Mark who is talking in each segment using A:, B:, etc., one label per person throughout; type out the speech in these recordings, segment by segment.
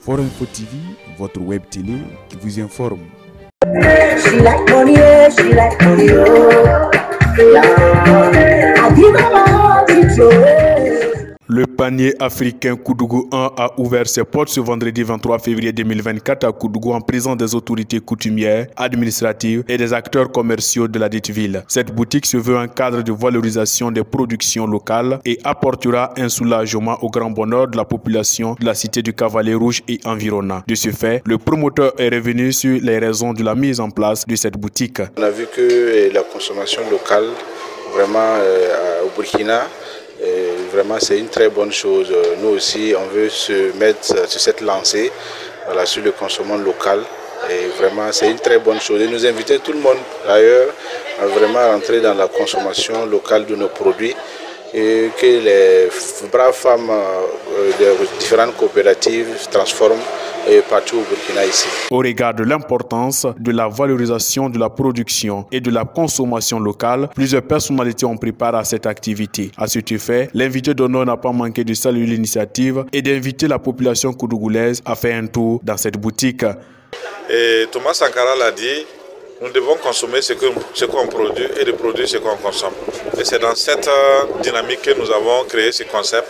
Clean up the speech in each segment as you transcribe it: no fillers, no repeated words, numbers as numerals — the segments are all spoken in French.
A: Forinfo TV, votre web télé qui vous informe.
B: She like money, she like money, oh. I give her my heart, it's yours.
A: Le panier africain Koudougou 1 a ouvert ses portes ce vendredi 23 février 2024 à Koudougou en présence des autorités coutumières, administratives et des acteurs commerciaux de la dite ville. Cette boutique se veut un cadre de valorisation des productions locales et apportera un soulagement au grand bonheur de la population de la cité du Cavalier Rouge et environnant. De ce fait, le promoteur est revenu sur les raisons de la mise en place de cette boutique.
C: On a vu que la consommation locale, vraiment au Burkina, vraiment c'est une très bonne chose. Nous aussi on veut se mettre sur cette lancée, voilà, sur le consommation local, et vraiment c'est une très bonne chose et nous inviter tout le monde d'ailleurs à vraiment rentrer dans la consommation locale de nos produits et que les braves femmes des différentes coopératives se transforment partout au Burkina ici.
A: Au regard de l'importance de la valorisation de la production et de la consommation locale, plusieurs personnalités ont pris part à cette activité. À cet effet, l'invité d'honneur n'a pas manqué de saluer l'initiative et d'inviter la population koudougoulaise à faire un tour dans cette boutique.
D: Et Thomas Sankara l'a dit, nous devons consommer ce qu'on produit et de produire ce qu'on consomme. Et c'est dans cette dynamique que nous avons créé ce concept.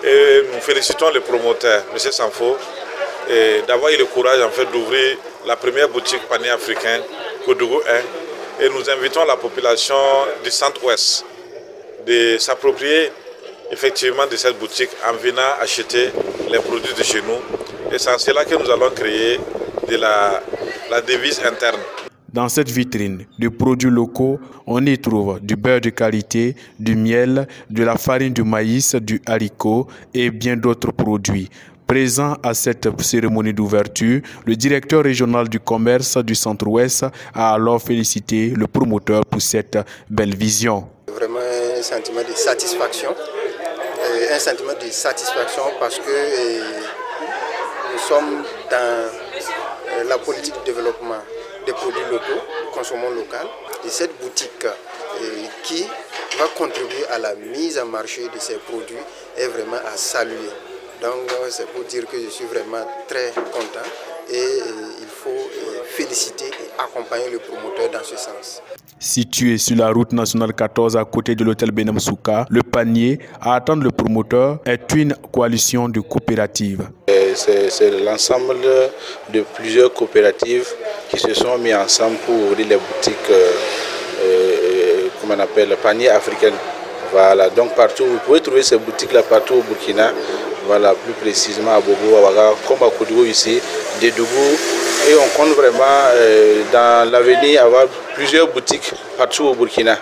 D: Et nous félicitons les promoteurs, M. Sanfo, d'avoir eu le courage en fait, d'ouvrir la première boutique panier africain Koudougou 1. Et nous invitons la population du centre-ouest de s'approprier effectivement de cette boutique en venant acheter les produits de chez nous. Et c'est cela que nous allons créer de la devise interne.
A: Dans cette vitrine de produits locaux, on y trouve du beurre de qualité, du miel, de la farine de maïs, du haricot et bien d'autres produits. Présent à cette cérémonie d'ouverture, le directeur régional du commerce du Centre-Ouest a alors félicité le promoteur pour cette belle vision.
E: Vraiment un sentiment de satisfaction, parce que nous sommes dans la politique de développement des produits locaux, consommons local, et cette boutique qui va contribuer à la mise en marché de ces produits est vraiment à saluer. Donc c'est pour dire que je suis vraiment très content et il faut féliciter et accompagner le promoteur dans ce sens.
A: Situé sur la route nationale 14 à côté de l'hôtel Benem Souka, le panier à attendre le promoteur est une coalition de coopératives.
C: C'est l'ensemble de plusieurs coopératives qui se sont mis ensemble pour ouvrir les boutiques, comme on appelle, panier africain. Voilà, donc partout, vous pouvez trouver ces boutiques-là partout au Burkina, voilà, plus précisément à Bobo, à Ouaga, comme à Koudougou ici, Dédougou, et on compte vraiment dans l'avenir avoir plusieurs boutiques partout au Burkina.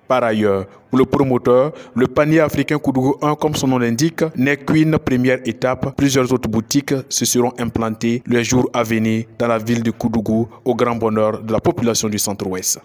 A: Par ailleurs, pour le promoteur, le panier africain Koudougou 1, comme son nom l'indique, n'est qu'une première étape. Plusieurs autres boutiques se seront implantées les jours à venir dans la ville de Koudougou, au grand bonheur de la population du Centre-Ouest.